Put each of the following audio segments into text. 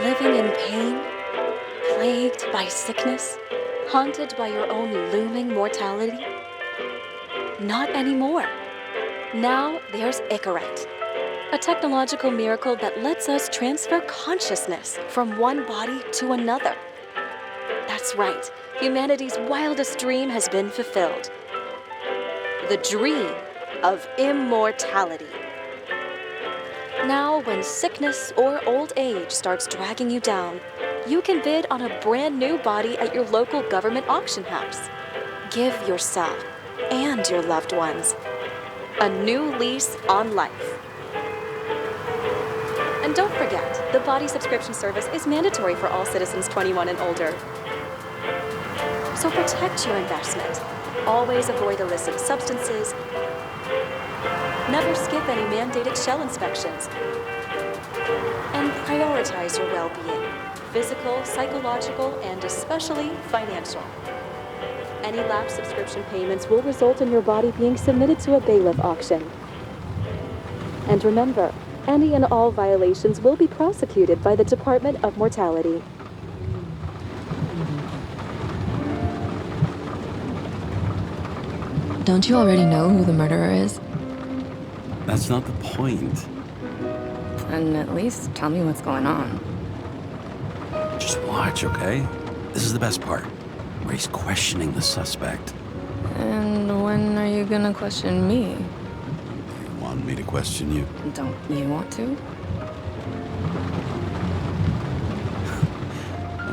Living in pain, plagued by sickness, haunted by your own looming mortality? Not anymore. Now there's Icaret, a technological miracle that lets us transfer consciousness from one body to another. That's right, humanity's wildest dream has been fulfilled. The dream of immortality. Now, when sickness or old age starts dragging you down, you can bid on a brand new body at your local government auction house. Give yourself and your loved ones a new lease on life. And don't forget, the body subscription service is mandatory for all citizens 21 and older. So protect your investment. Always avoid illicit substances. Never skip any mandated shell inspections. And prioritize your well-being, physical, psychological, and especially financial. Any lapsed subscription payments will result in your body being submitted to a bailiff auction. And remember, any and all violations will be prosecuted by the Department of Mortality. Don't you already know who the murderer is? That's not the point. And at least tell me what's going on. Just watch, okay? This is the best part, where he's questioning the suspect. And when are you gonna question me? You want me to question you? Don't you want to?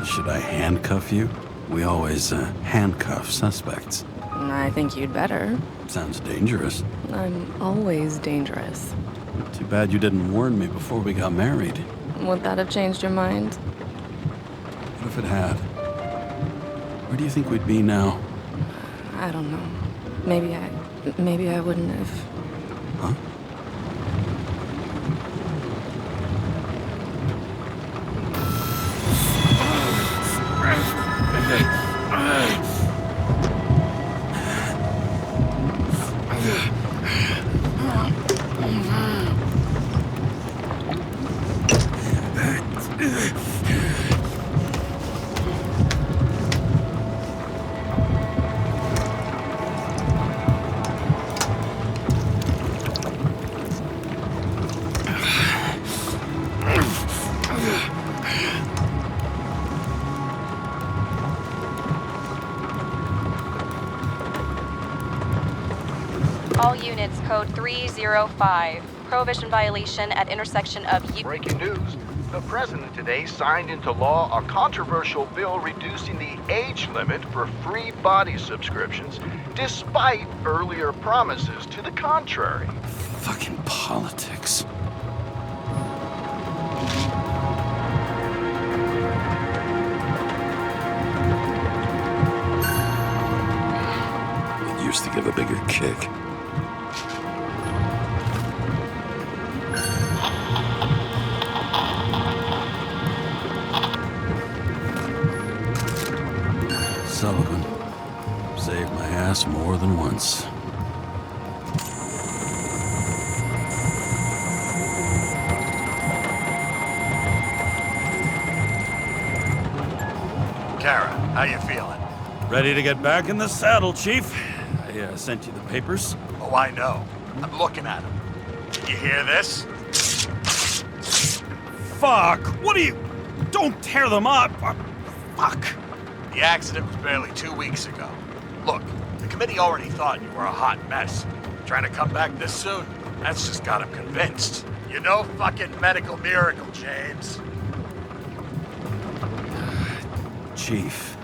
Should I handcuff you? We always handcuff suspects. I think you'd better. Sounds dangerous. I'm always dangerous. Too bad you didn't warn me before we got married. Would that have changed your mind? What if it had? Where do you think we'd be now? I don't know. Maybe I wouldn't have. Huh? All units, code 305. Prohibition violation at intersection of Breaking news. The president today signed into law a controversial bill reducing the age limit for free body subscriptions, despite earlier promises to the contrary. Fucking politics. It used to give a bigger kick. Sullivan saved my ass more than once. Kara, how you feeling? Ready to get back in the saddle, Chief. I sent you the papers. Oh, I know. I'm looking at them. You hear this? Fuck! What are you... Don't tear them up! Fuck! The accident was barely 2 weeks ago. Look, the committee already thought you were a hot mess. Trying to come back this soon, that's just got them convinced. You're no fucking medical miracle, James. Chief,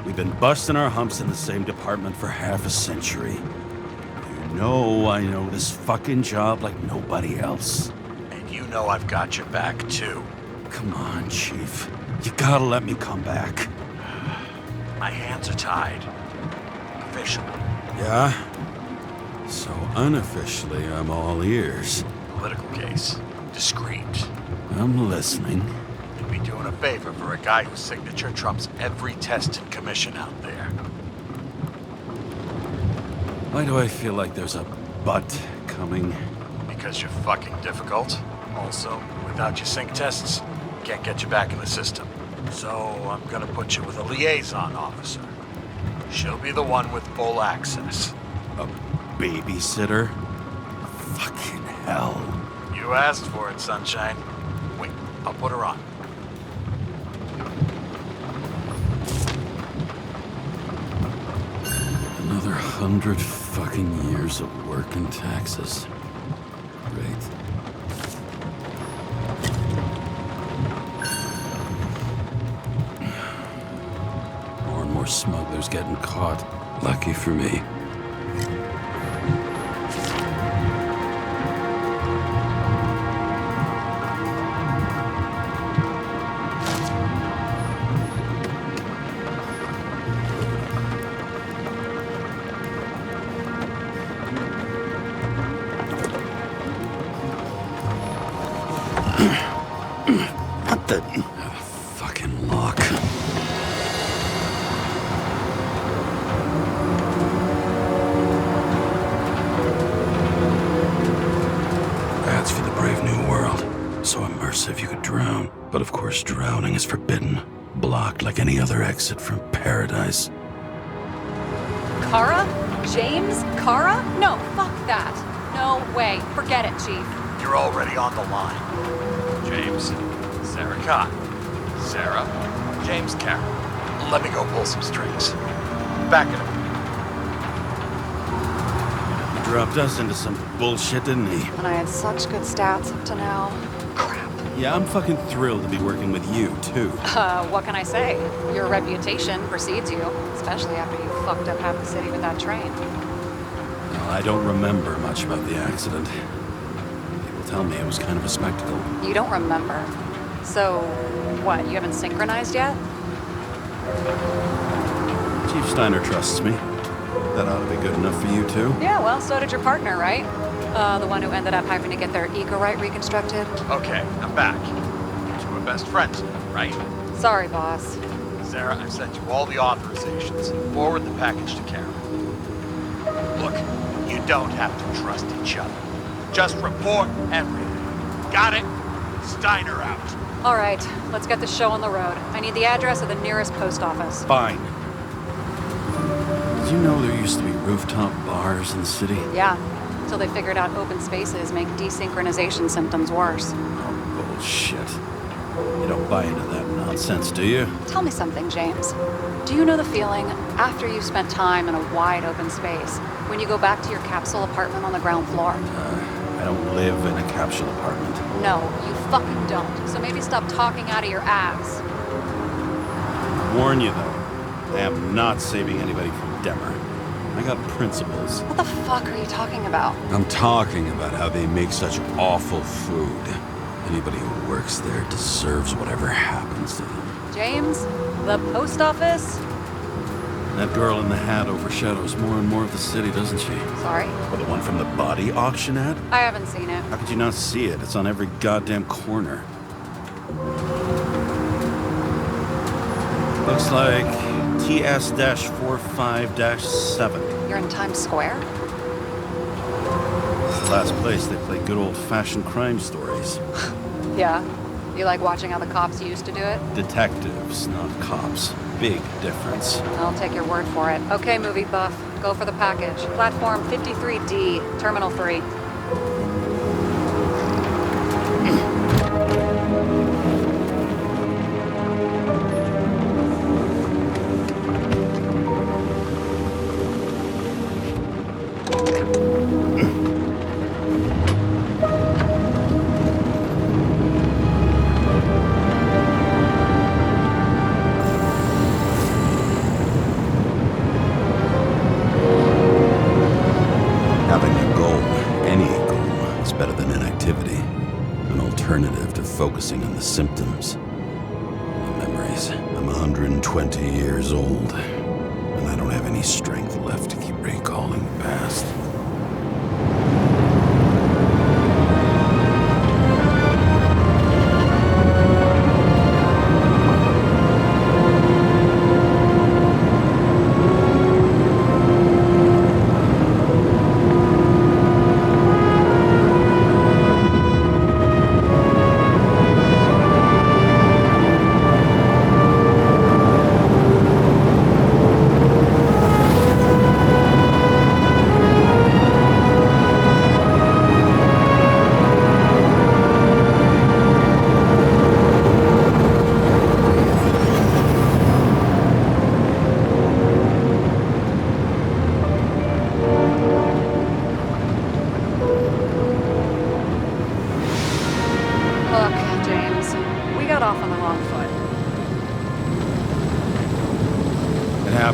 we've been busting our humps in the same department for half a century. You know I know this fucking job like nobody else. And you know I've got your back, too. Come on, Chief. You gotta let me come back. My hands are tied. Officially. Yeah? So unofficially, I'm all ears. Political case. Discreet. I'm listening. You'd be doing a favor for a guy whose signature trumps every test and commission out there. Why do I feel like there's a but coming? because you're fucking difficult. Also, without your sync tests, can't get you back in the system. So I'm gonna put you with a liaison officer. She'll be the one with full access. A babysitter? Fucking hell. You asked for it, Sunshine. Wait, I'll put her on. Another 100 fucking years of work and taxes. Great. More and more smugglers getting caught. Lucky for me. What the fucking lock? That's for the brave new world. So immersive you could drown. But of course drowning is forbidden. Blocked like any other exit from paradise. Kara? James? Kara? No, fuck that. No way. Forget it, Chief. You're already on the line. James, Sarah Cott. Sarah, James Carroll. Let me go pull some strings. Back it up. He dropped us into some bullshit, didn't he? And I had such good stats up to now. Crap. Yeah, I'm fucking thrilled to be working with you, too. What can I say? Your reputation precedes you, especially after you fucked up half the city with that train. Well, I don't remember much about the accident. People tell me it was kind of a spectacle. You don't remember. So, what, you haven't synchronized yet? Chief Steiner trusts me. That ought to be good enough for you, too. Yeah, well, so did your partner, right? The one who ended up having to get their ego right reconstructed. Okay, I'm back. You two are best friends, right? Sorry, boss. Sarah, I've sent you all the authorizations. Forward the package to Carol. Look, you don't have to trust each other. Just report everything. Got it? Steiner out. All right, let's get the show on the road. I need the address of the nearest post office. Fine. Did you know there used to be rooftop bars in the city? Yeah, until they figured out open spaces make desynchronization symptoms worse. Oh, bullshit. You don't buy into that nonsense, do you? Tell me something, James. Do you know the feeling after you've spent time in a wide open space, when you go back to your capsule apartment on the ground floor? I don't live in a capsule apartment. No, you fucking don't. So maybe stop talking out of your ass. Warn you, though. I am not saving anybody from Demmer. I got principles. What the fuck are you talking about? I'm talking about how they make such awful food. Anybody who works there deserves whatever happens to them. James, the post office? That girl in the hat overshadows more and more of the city, doesn't she? Sorry, Or the one from the body auction ad? I haven't seen it. How could you not see it? It's on every goddamn corner. Looks like TS-45-7. You're in Times Square? It's the last place they play good old-fashioned crime stories. Yeah. You like watching how the cops used to do it? Detectives, not cops. Big difference. I'll take your word for it. Okay, movie buff. Go for the package. Platform 53D, Terminal 3. Having a goal, any goal, is better than inactivity. An alternative to focusing on the symptoms. The memories. I'm 120 years old, and I don't have any strength left to keep recalling the past.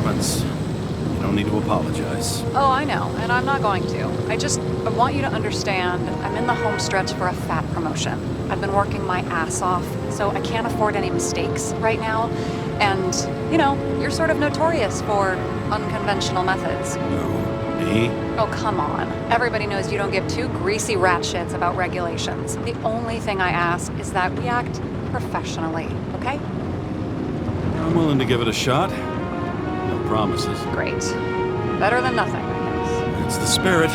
happens. You don't need to apologize. Oh, I know, and I'm not going to. I want you to understand, I'm in the home stretch for a fat promotion. I've been working my ass off, so I can't afford any mistakes right now. And, you know, you're sort of notorious for unconventional methods. No. Me? Oh, come on. Everybody knows you don't give two greasy rat shits about regulations. The only thing I ask is that we act professionally, okay? I'm willing to give it a shot. No promises. Great. Better than nothing, I guess. It's the spirit.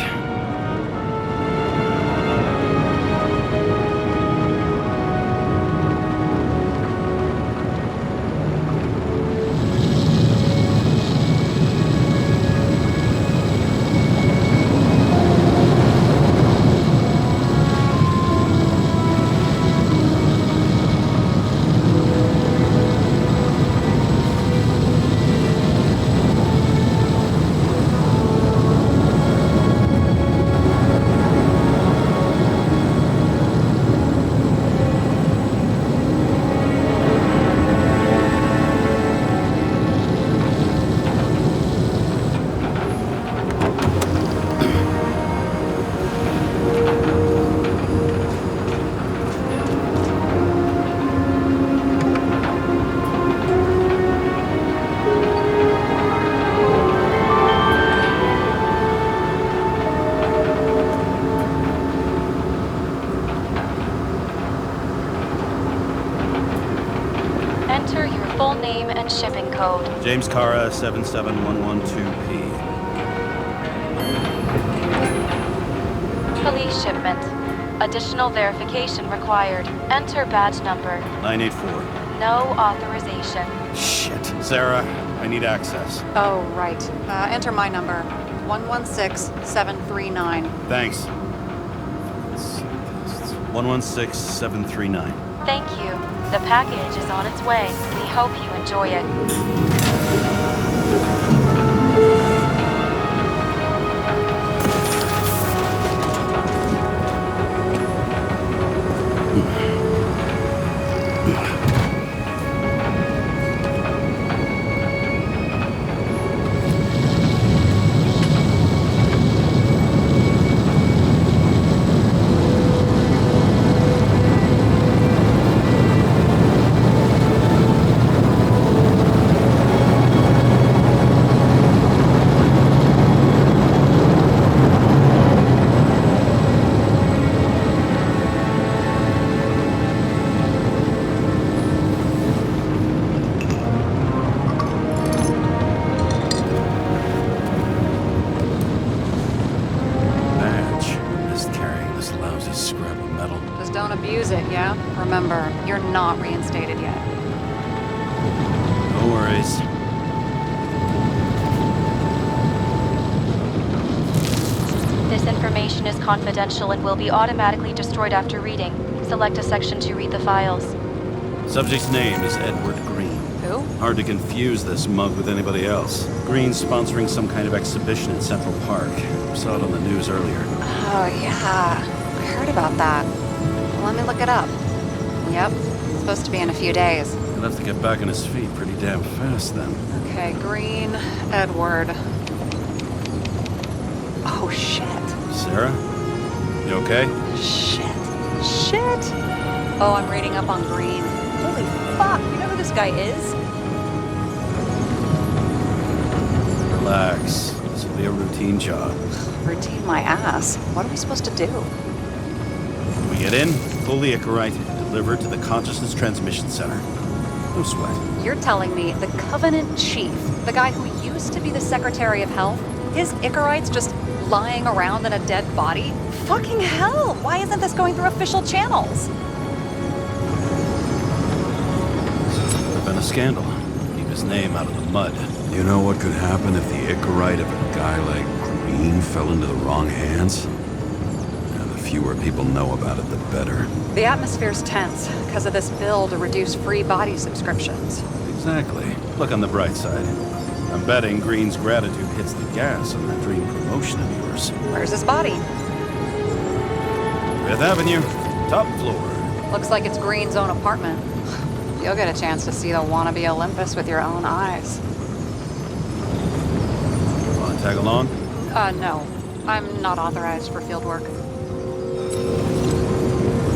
Enter your full name and shipping code. James Cara, 77112P. Police shipment. Additional verification required. Enter badge number. 984. No authorization. Shit. Sarah, I need access. Oh, right. Enter my number. 116739. Thanks. 116739. Thank you. The package is on its way. We hope you enjoy it. Don't abuse it, yeah? Remember, you're not reinstated yet. No worries. This information is confidential and will be automatically destroyed after reading. Select a section to read the files. Subject's name is Edward Green. Who? Hard to confuse this mug with anybody else. Green's sponsoring some kind of exhibition in Central Park. Saw it on the news earlier. Oh, yeah. I heard about that. Let me look it up. Yep. It's supposed to be in a few days. He'll have to get back on his feet pretty damn fast then. Okay, Green, Edward. Oh, shit. Sarah? You okay? Shit. Oh, I'm reading up on Green. Holy fuck, you know who this guy is? Relax. This will be a routine job. Routine my ass. What are we supposed to do? We get in, pull the Icarite, deliver to the Consciousness Transmission Center. No sweat. You're telling me the Covenant Chief, the guy who used to be the Secretary of Health, his Icarite's just lying around in a dead body? Fucking hell! Why isn't this going through official channels? Would have been a scandal. Keep his name out of the mud. You know what could happen if the Icarite of a guy like Green fell into the wrong hands? And the fewer people know about it, the better. The atmosphere's tense because of this bill to reduce free body subscriptions. Exactly. Look on the bright side. I'm betting Green's gratitude hits the gas on that dream promotion of yours. Where's his body? 5th Avenue, top floor. Looks like it's Green's own apartment. You'll get a chance to see the wannabe Olympus with your own eyes. Tag along? No. I'm not authorized for field work. You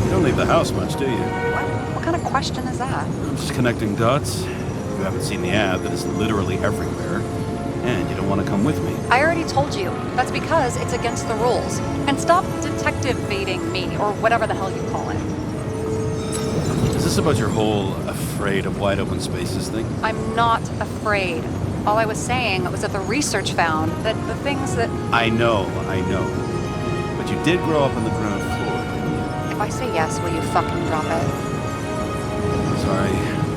don't leave the house much, do you? What kind of question is that? I'm just connecting dots. You haven't seen the ad that is literally everywhere, and you don't want to come with me. I already told you. That's because it's against the rules. And stop detective-baiting me, or whatever the hell you call it. Is this about your whole afraid of wide open spaces thing? I'm not afraid. All I was saying was that the research found that the things that... I know. But you did grow up on the ground floor, didn't you? If I say yes, will you fucking drop it? Sorry,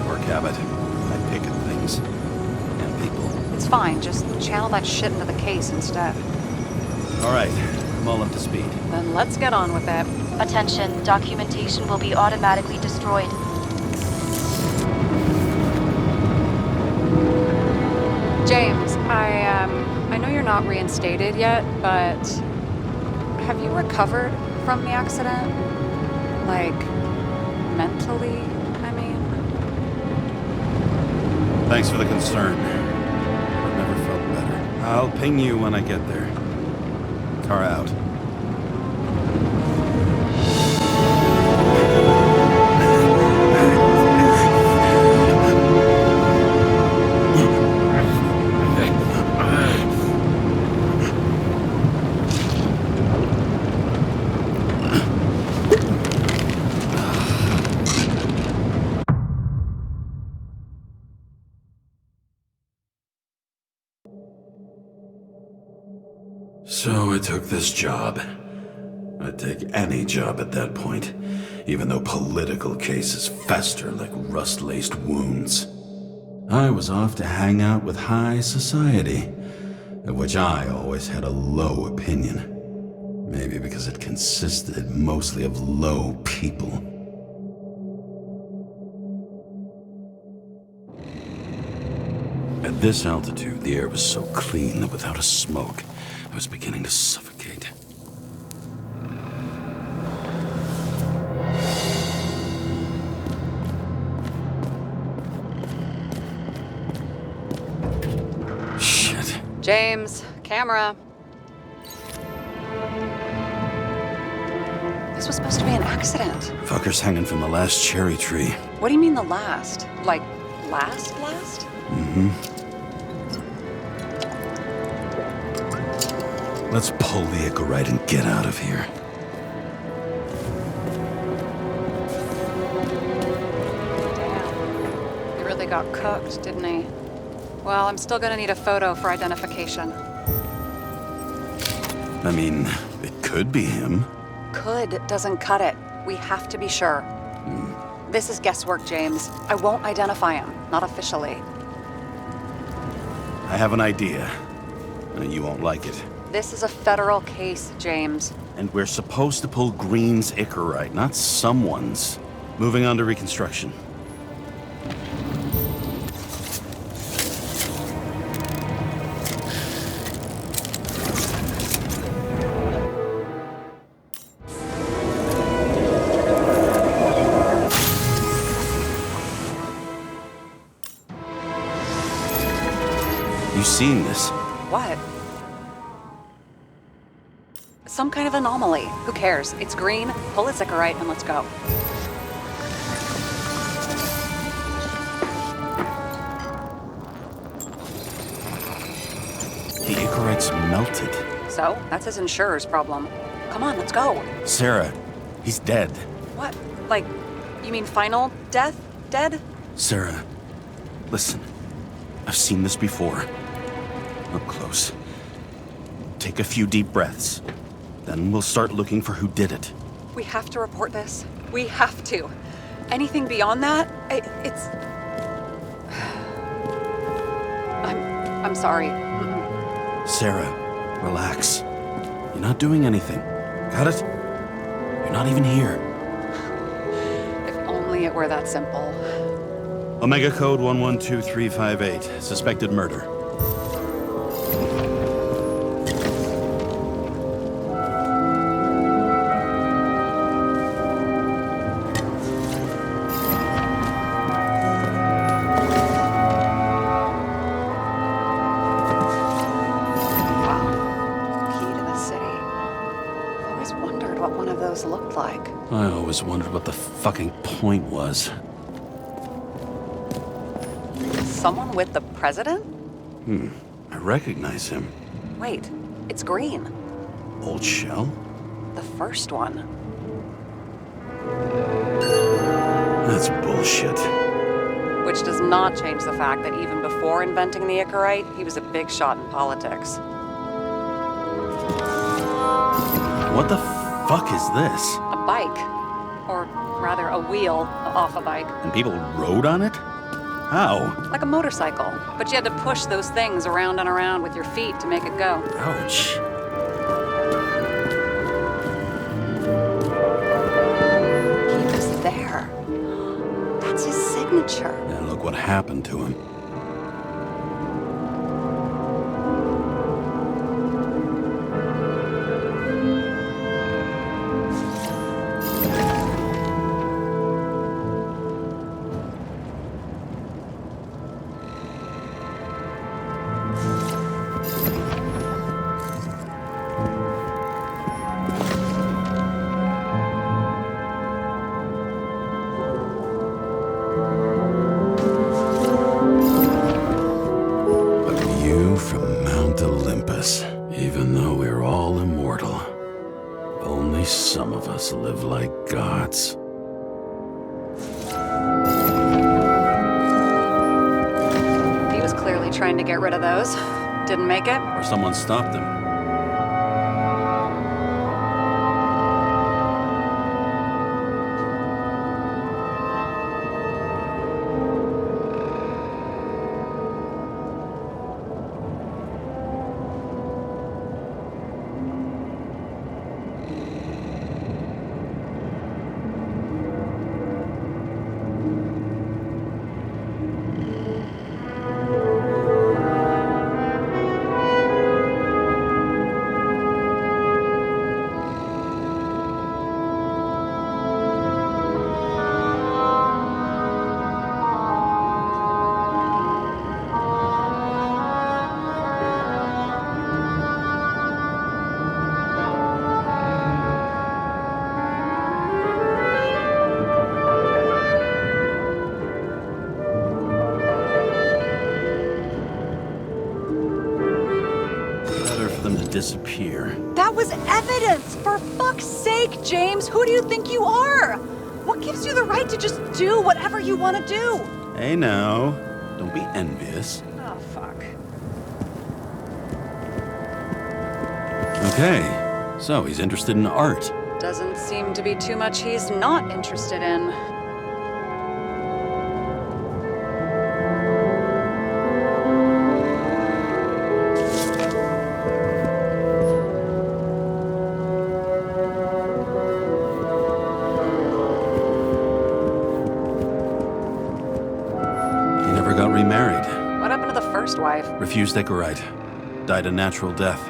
work habit. I pick at things. And people. It's fine, just channel that shit into the case instead. Alright, I'm all up to speed. Then let's get on with it. Attention, documentation will be automatically destroyed. James, I know you're not reinstated yet, but have you recovered from the accident? Like, mentally, I mean? Thanks for the concern. I've never felt better. I'll ping you when I get there. Car out. So I took this job. I'd take any job at that point, even though political cases fester like rust-laced wounds. I was off to hang out with high society, of which I always had a low opinion. Maybe because it consisted mostly of low people. At this altitude, the air was so clean that without a smoke, I was beginning to suffocate. Shit. James, camera. This was supposed to be an accident. Fucker's hanging from the last cherry tree. What do you mean the last? Like, last? Mm-hmm. Let's pull the Icarite right and get out of here. Damn. He really got cooked, didn't he? Well, I'm still gonna need a photo for identification. I mean, it could be him. Could doesn't cut it. We have to be sure. This is guesswork, James. I won't identify him. Not officially. I have an idea. You won't like it. This is a federal case, James. And we're supposed to pull Green's Icarite, not someone's. Moving on to reconstruction. You seen this? What? Some kind of anomaly. Who cares? It's green. Pull its Icarite and let's go. The Icarite's melted. So, that's his insurer's problem. Come on, let's go. Sarah, he's dead. What? Like, you mean final death? Dead? Sarah, listen. I've seen this before. Up close. Take a few deep breaths. Then we'll start looking for who did it. We have to report this. We have to. Anything beyond that, it's... I'm sorry. Sarah, relax. You're not doing anything. Got it? You're not even here. If only it were that simple. Omega code 112358. Suspected murder. sound like? I always wondered what the fucking point was. Someone with the president? I recognize him. Wait, it's Green. Old Shell? The first one. That's bullshit. Which does not change the fact that even before inventing the Icarite, he was a big shot in politics. What the fuck is this? A bike. Or rather, a wheel off a bike. And people rode on it? How? Like a motorcycle. But you had to push those things around and around with your feet to make it go. Ouch. He was there. That's his signature. And look what happened to him. Even though we're all immortal, only some of us live like gods. He was clearly trying to get rid of those. Didn't make it? Or someone stopped him. Disappear. That was evidence! For fuck's sake, James! Who do you think you are? What gives you the right to just do whatever you want to do? Hey now, don't be envious. Oh, fuck. Okay, so he's interested in art. Doesn't seem to be too much he's not interested in. Wife. Refused Icarite. Died a natural death.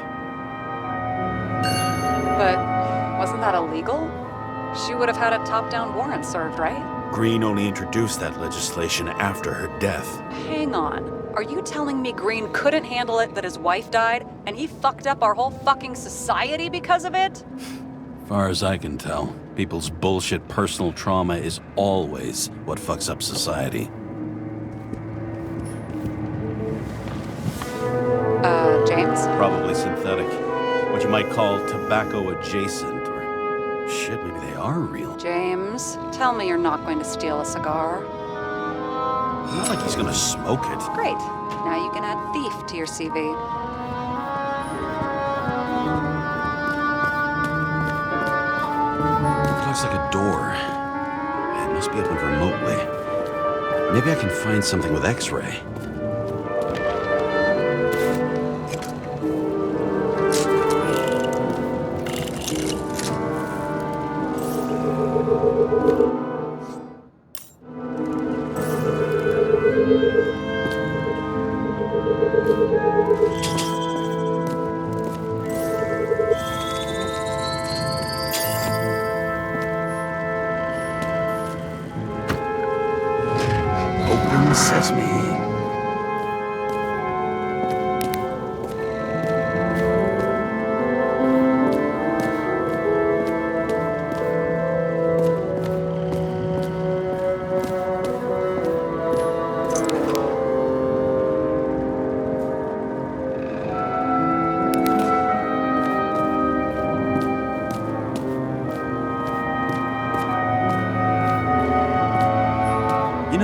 But wasn't that illegal? She would have had a top-down warrant served, right? Green only introduced that legislation after her death. Hang on. Are you telling me Green couldn't handle it that his wife died, and he fucked up our whole fucking society because of it? Far as I can tell, people's bullshit personal trauma is always what fucks up society. James? Probably synthetic. What you might call tobacco adjacent, or shit, maybe they are real. James, tell me you're not going to steal a cigar. Not like he's gonna smoke it. Great. Now you can add thief to your CV. It looks like a door. It must be opened remotely. Maybe I can find something with X-ray. Sesame.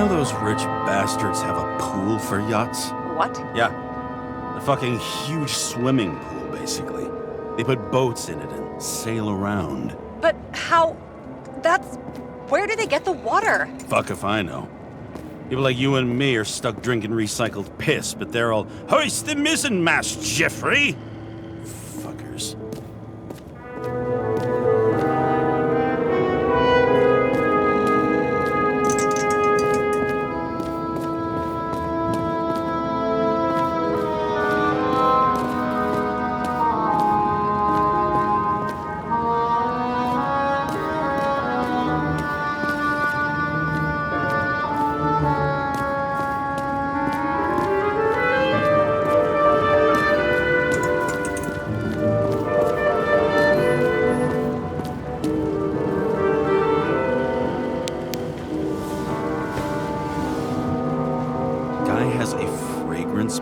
know those rich bastards have a pool for yachts? What? Yeah. A fucking huge swimming pool, basically. They put boats in it and sail around. But how... That's... Where do they get the water? Fuck if I know. People like you and me are stuck drinking recycled piss, but they're all, hoist the mizzenmast, Jeffrey! Fuckers.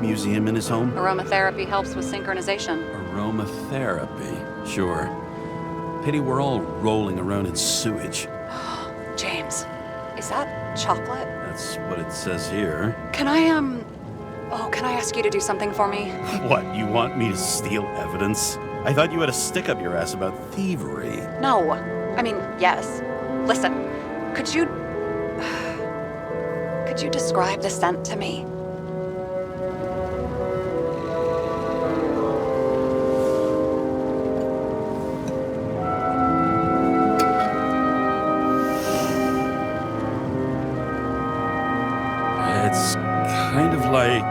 Museum in his home? Aromatherapy helps with synchronization. Aromatherapy, sure. Pity we're all rolling around in sewage. James, is that chocolate? That's what it says here. Can I, can I ask you to do something for me? What, you want me to steal evidence? I thought you had a stick up your ass about thievery. No. I mean, yes. Listen, could you describe the scent to me? It's kind of like...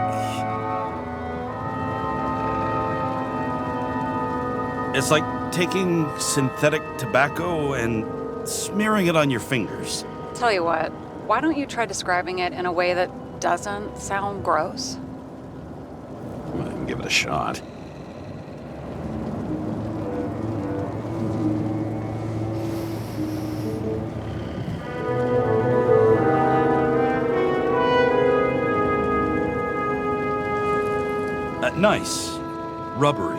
It's like taking synthetic tobacco and smearing it on your fingers. Tell you what, why don't you try describing it in a way that doesn't sound gross? Well, I can give it a shot. Nice. Rubbery.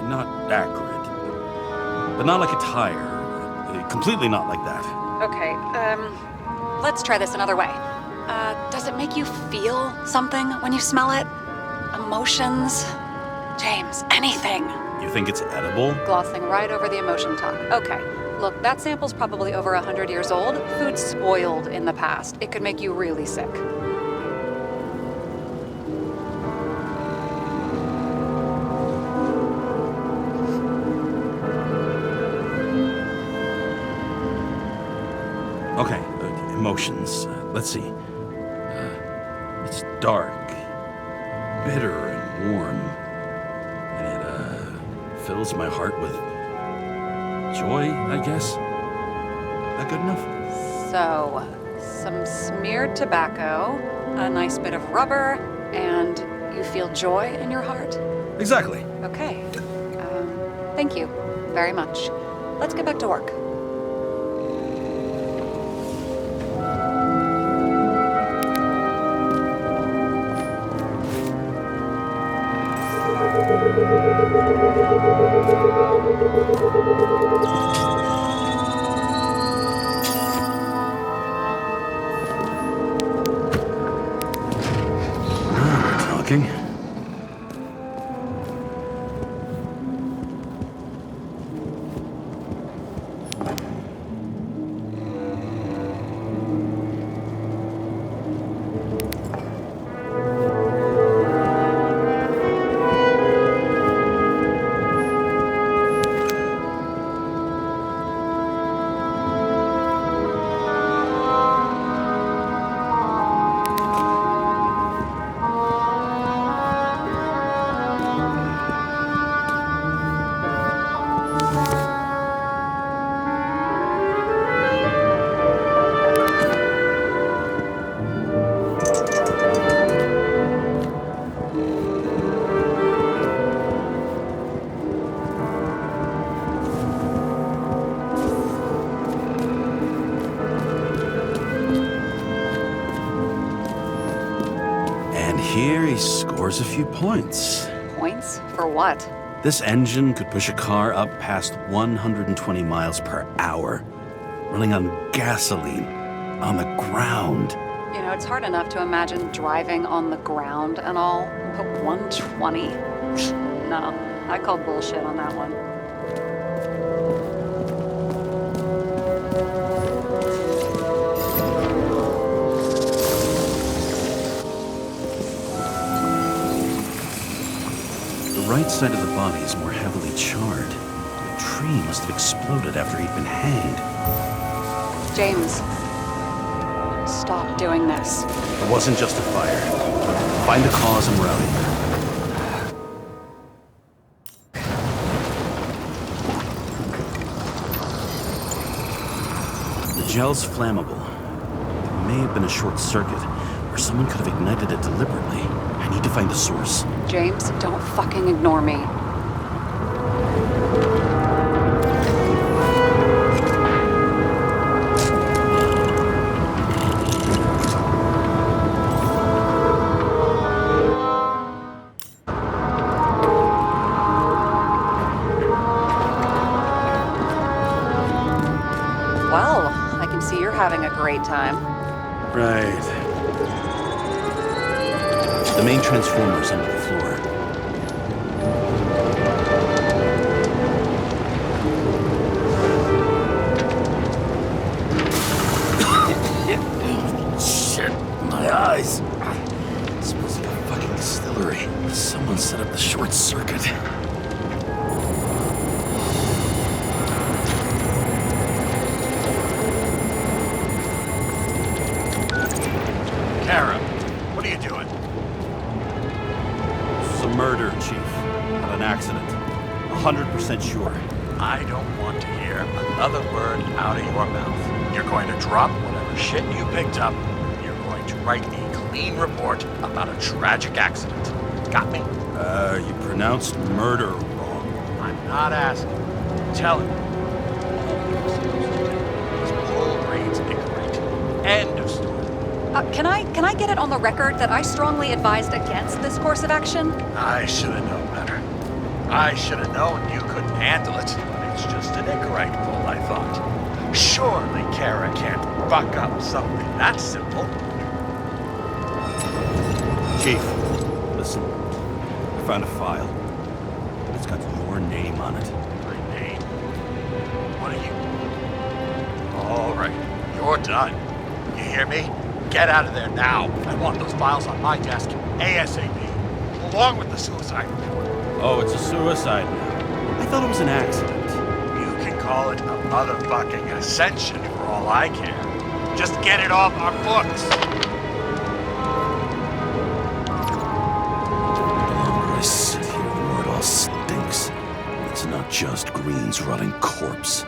Not acrid. But not like a tire. Completely not like that. Okay, let's try this another way. Does it make you feel something when you smell it? Emotions? James, anything. You think it's edible? Glossing right over the emotion talk. Okay, look, that sample's probably over 100 years old. Food's spoiled in the past. It could make you really sick. Okay, emotions. Let's see. It's dark, bitter and warm, and it fills my heart with joy, I guess. That good enough? So, some smeared tobacco, a nice bit of rubber, and you feel joy in your heart? Exactly. Okay. Thank you very much. Let's get back to work. We're talking. Here he scores a few points. Points? For what? This engine could push a car up past 120 miles per hour, running on gasoline, on the ground. You know, it's hard enough to imagine driving on the ground and all, but 120? No, I call bullshit on that one. The right side of the body is more heavily charred. The tree must have exploded after he'd been hanged. James, stop doing this. It wasn't just a fire. Find the cause and we're out of here. The gel's flammable. There may have been a short circuit, or someone could have ignited it deliberately. I need to find the source. James, don't fucking ignore me. Well, I can see you're having a great time. Right. The main transformer's under the floor. Shit, my eyes. It smells like a fucking distillery. Someone set up the short circuit. Kara, what are you doing? It's a murder, Chief. Not an accident. 100% sure. I don't want to hear another word out of your mouth. You're going to drop whatever shit you picked up. You're going to write a clean report about a tragic accident. Got me? You pronounced murder wrong. I'm not asking. I'm telling you. Paul reads incorrect. End of story. Can I get it on the record that I strongly advised against this course of action? I should have known better. I should have known you couldn't handle it. It's just an incorrect pull, I thought. Surely Kara can't fuck up something that simple. Chief, listen. I found a file. It's got your name on it. My name? What are you? All right, you're done. You hear me? Get out of there now. I want those files on my desk ASAP, along with the suicide report. Oh, it's a suicide now. I thought it was an accident. You can call it a motherfucking ascension for all I care. Just get it off our books. The longer I sit here, the more it all stinks. It's not just Green's rotting corpse.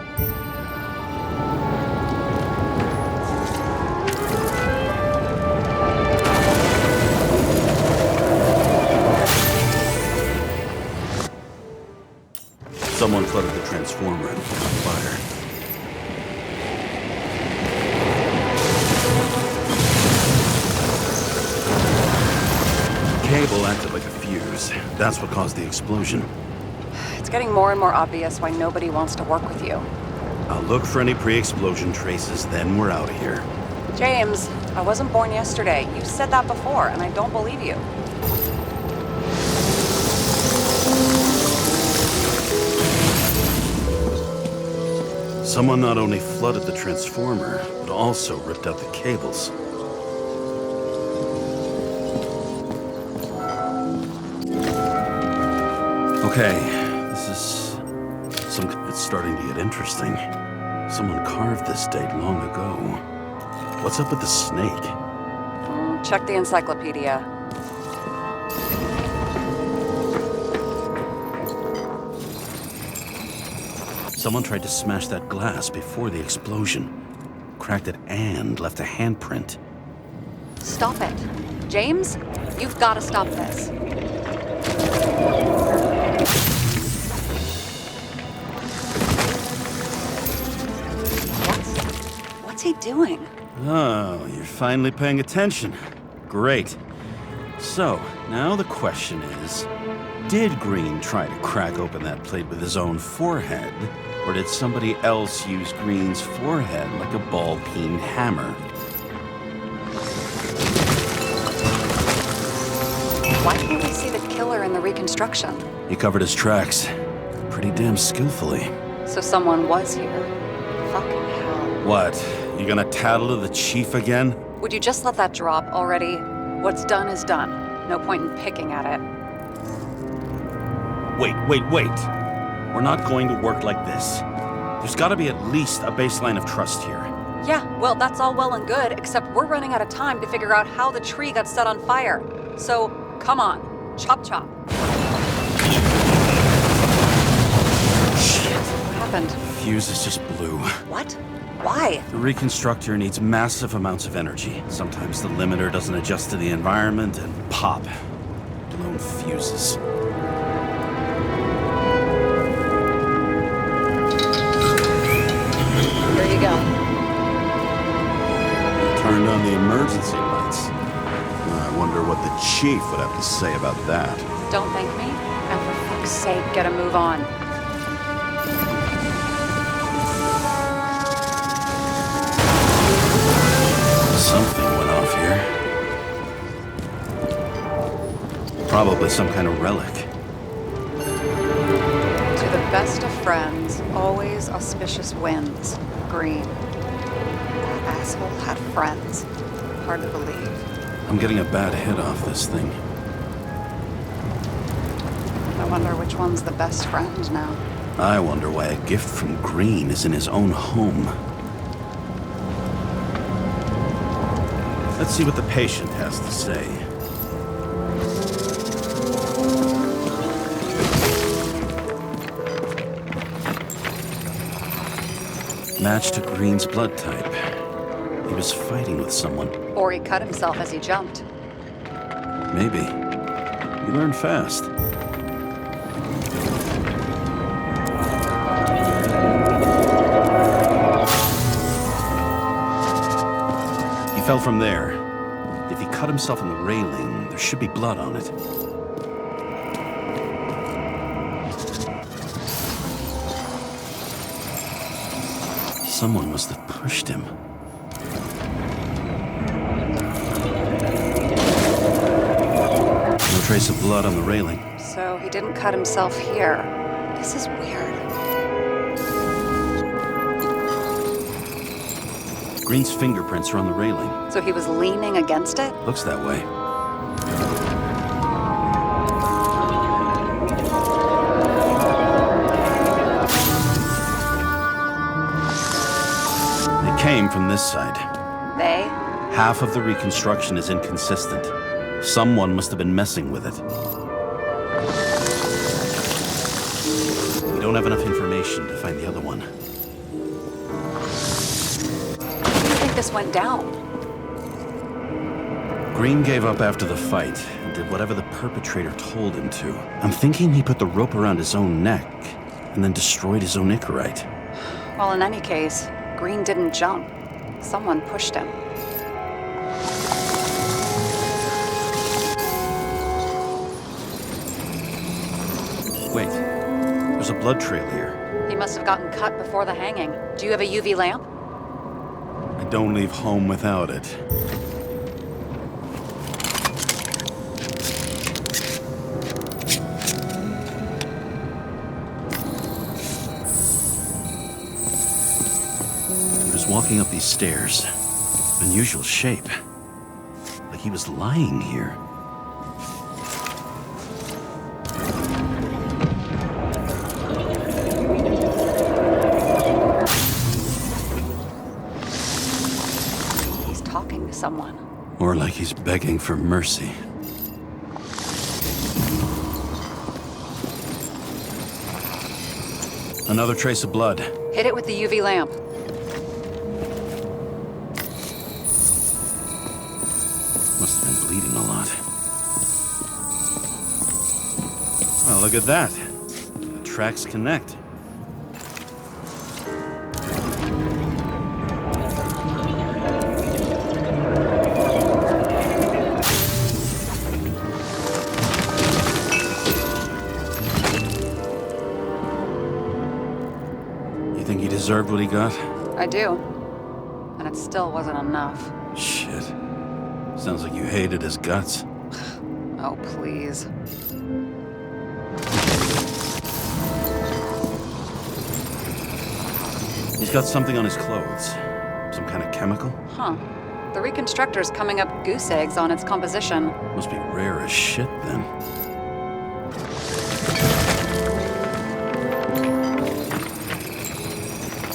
Someone flooded the transformer and put it on fire. The cable acted like a fuse. That's what caused the explosion. It's getting more and more obvious why nobody wants to work with you. I'll look for any pre-explosion traces, then we're out of here. James, I wasn't born yesterday. You said that before, and I don't believe you. Someone not only flooded the transformer, but also ripped out the cables. Okay, this is... it's starting to get interesting. Someone carved this date long ago. What's up with the snake? Check the encyclopedia. Someone tried to smash that glass before the explosion. Cracked it and left a handprint. Stop it. James, you've got to stop this. What's he doing? Oh, you're finally paying attention. Great. So, now the question is, did Green try to crack open that plate with his own forehead? Or did somebody else use Green's forehead like a ball-peen hammer? Why can't we see the killer in the reconstruction? He covered his tracks pretty damn skillfully. So someone was here. Fucking hell. What? You gonna tattle to the chief again? Would you just let that drop already? What's done is done. No point in picking at it. Wait. We're not going to work like this. There's gotta be at least a baseline of trust here. Yeah, well, that's all well and good, except we're running out of time to figure out how the tree got set on fire. So, come on. Chop chop. Shit. What happened? Fuses just blew. What? Why? The reconstructor needs massive amounts of energy. Sometimes the limiter doesn't adjust to the environment and pop. Blown fuses. Here you go. Turned on the emergency lights. I wonder what the chief would have to say about that. Don't thank me, and for fuck's sake, get a move on. Something went off here. Probably some kind of relic. To the best of friends, always auspicious winds. Green. That asshole had friends. Hard to believe. I'm getting a bad hit off this thing. I wonder which one's the best friend now. I wonder why a gift from Green is in his own home. Let's see what the patient has to say. Match to Green's blood type. He was fighting with someone. Or he cut himself as he jumped. Maybe. You learn fast. He fell from there. If he cut himself on the railing, there should be blood on it. Someone must have pushed him. No trace of blood on the railing. So he didn't cut himself here. This is weird. Green's fingerprints are on the railing. So he was leaning against it? Looks that way. They came from this side. They? Half of the reconstruction is inconsistent. Someone must have been messing with it. We don't have enough information to find the other one. How do you think this went down? Green gave up after the fight and did whatever the perpetrator told him to. I'm thinking he put the rope around his own neck and then destroyed his own Icarite. Well, in any case, Green didn't jump. Someone pushed him. Wait, there's a blood trail here. He must have gotten cut before the hanging. Do you have a UV lamp? I don't leave home without it. He was walking up these stairs. Unusual shape. Like he was lying here. Talking to someone. Or like he's begging for mercy. Another trace of blood. Hit it with the UV lamp. Must have been bleeding a lot. Well, look at that. The tracks connect. You think he deserved what he got? I do. And it still wasn't enough. Shit. Sounds like you hated his guts. Oh, please. He's got something on his clothes. Some kind of chemical? Huh. The reconstructor's coming up goose eggs on its composition. Must be rare as shit, then.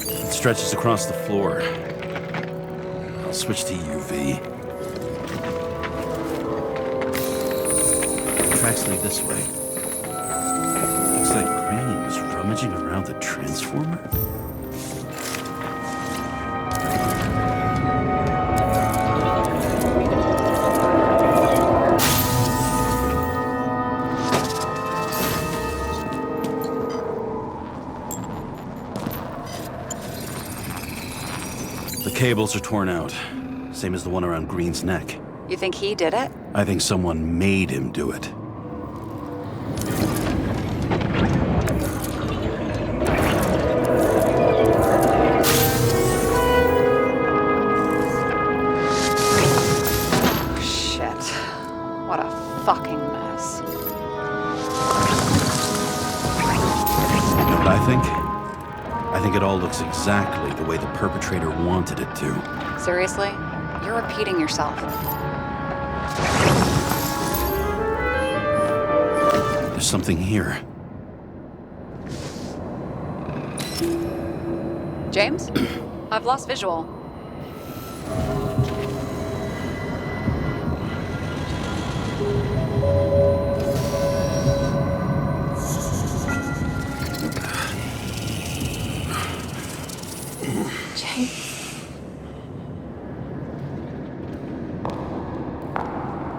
It stretches across the floor. I'll switch to UV. Tracks lead this way. Looks like Green was rummaging around the transformer. The cables are torn out, same as the one around Green's neck. You think he did it? I think someone made him do it. Oh, shit. What a fucking mess. You know what I think? I think it all looks exactly the way the perpetrator wanted it to. Seriously? You're repeating yourself. There's something here. James? I've lost visual. James?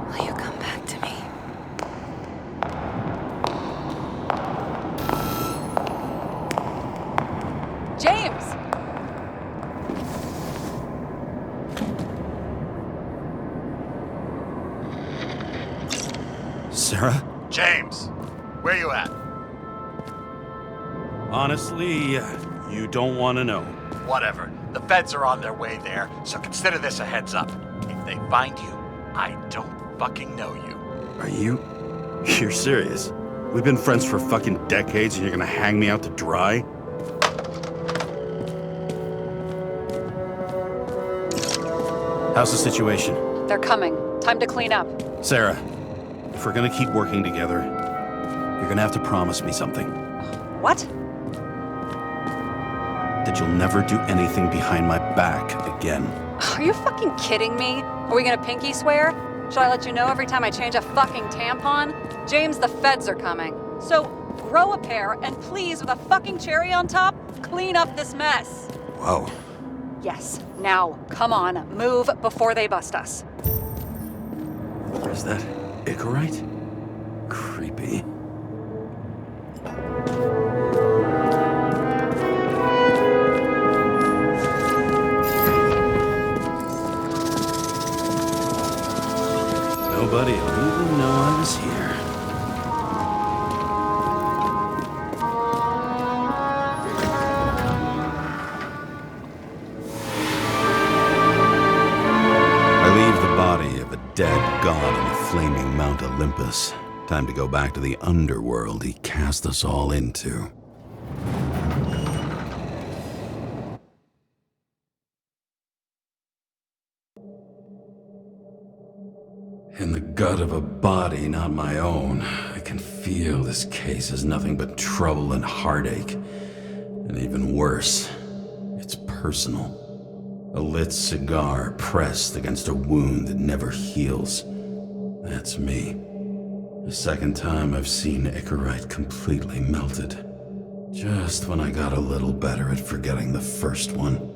Will you come back to me? James! Sarah? James, where you at? Honestly, you don't want to know. Whatever. The feds are on their way there, so consider this a heads up. If they find you, I don't fucking know you. Are you? You're serious? We've been friends for fucking decades and you're gonna hang me out to dry? How's the situation? They're coming. Time to clean up. Sarah, if we're gonna keep working together, you're gonna have to promise me something. What? That you'll never do anything behind my back again. Are you fucking kidding me? Are we gonna pinky swear? Should I let you know every time I change a fucking tampon? James, the feds are coming. So, grow a pair, and please, with a fucking cherry on top, clean up this mess. Whoa. Yes, now, come on, move before they bust us. Is that Icarite? Creepy. Nobody will even know I was here. I leave the body of a dead god on the flaming Mount Olympus. Time to go back to the underworld he cast us all into. In the gut of a body not my own, I can feel this case is nothing but trouble and heartache. And even worse, it's personal. A lit cigar pressed against a wound that never heals. That's me. The second time I've seen Icarite completely melted. Just when I got a little better at forgetting the first one.